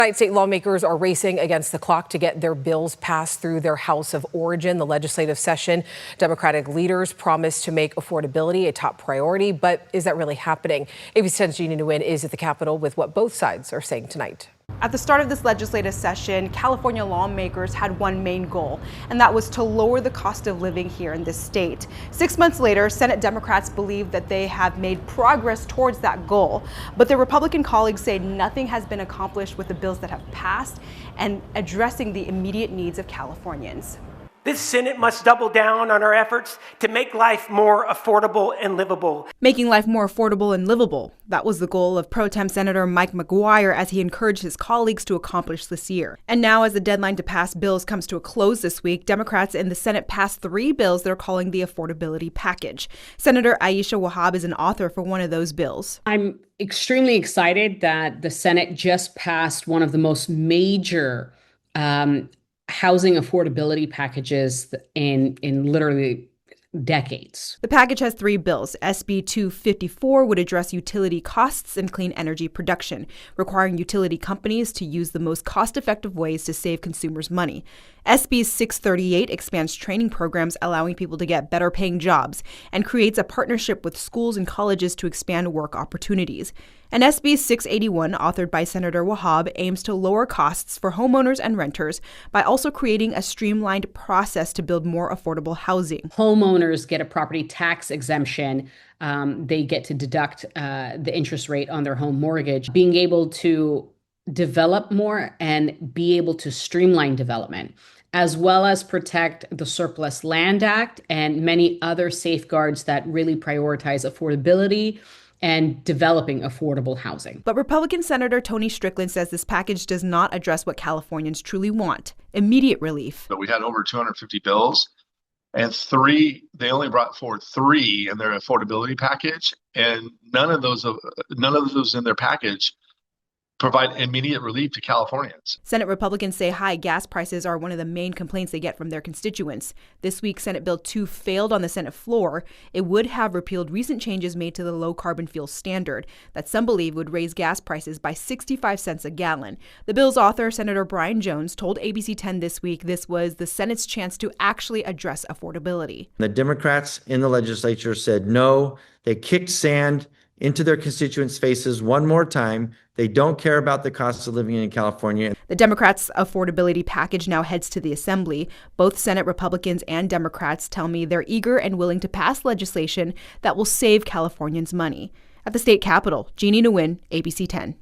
Tonight, state lawmakers are racing against the clock to get their bills passed through their House of Origin. The legislative session, Democratic leaders promised to make affordability a top priority. But is that really happening? ABC 10's Jeannie Nguyen is at the Capitol with what both sides are saying tonight. At the start of this legislative session, California lawmakers had one main goal, and that was to lower the cost of living here in this state. 6 months later, Senate Democrats believe that they have made progress towards that goal, but their Republican colleagues say nothing has been accomplished with the bills that have passed and addressing the immediate needs of Californians. This Senate must double down on our efforts to make life more affordable and livable. Making life more affordable and livable. That was the goal of Pro Tem Senator Mike McGuire as he encouraged his colleagues to accomplish this year. And now, as the deadline to pass bills comes to a close this week, Democrats in the Senate passed 3 bills they're calling the Affordability Package. Senator Aisha Wahab is an author for one of those bills. I'm extremely excited that the Senate just passed one of the most major housing affordability packages in literally decades. The package has 3 bills. SB 254 would address utility costs and clean energy production, requiring utility companies to use the most cost-effective ways to save consumers money. SB 638 expands training programs, allowing people to get better-paying jobs, and creates a partnership with schools and colleges to expand work opportunities. And SB 681, authored by Senator Wahab, aims to lower costs for homeowners and renters by also creating a streamlined process to build more affordable housing. Homeowners get a property tax exemption. They get to deduct the interest rate on their home mortgage. Being able to develop more and be able to streamline development, as well as protect the Surplus Land Act and many other safeguards that really prioritize affordability and developing affordable housing. But Republican Senator Tony Strickland says this package does not address what Californians truly want: immediate relief. But we had over 250 bills, and they only brought forward 3 in their affordability package, and none of those in their package provide immediate relief to Californians. Senate Republicans say high gas prices are one of the main complaints they get from their constituents. This week, Senate Bill 2 failed on the Senate floor. It would have repealed recent changes made to the low carbon fuel standard that some believe would raise gas prices by 65 cents a gallon. The bill's author, Senator Brian Jones, told ABC 10 this week this was the Senate's chance to actually address affordability. The Democrats in the legislature said no. They kicked sand into their constituents' faces one more time. They don't care about the cost of living in California. The Democrats' affordability package now heads to the Assembly. Both Senate Republicans and Democrats tell me they're eager and willing to pass legislation that will save Californians money. At the state capitol, Jeannie Nguyen, ABC 10.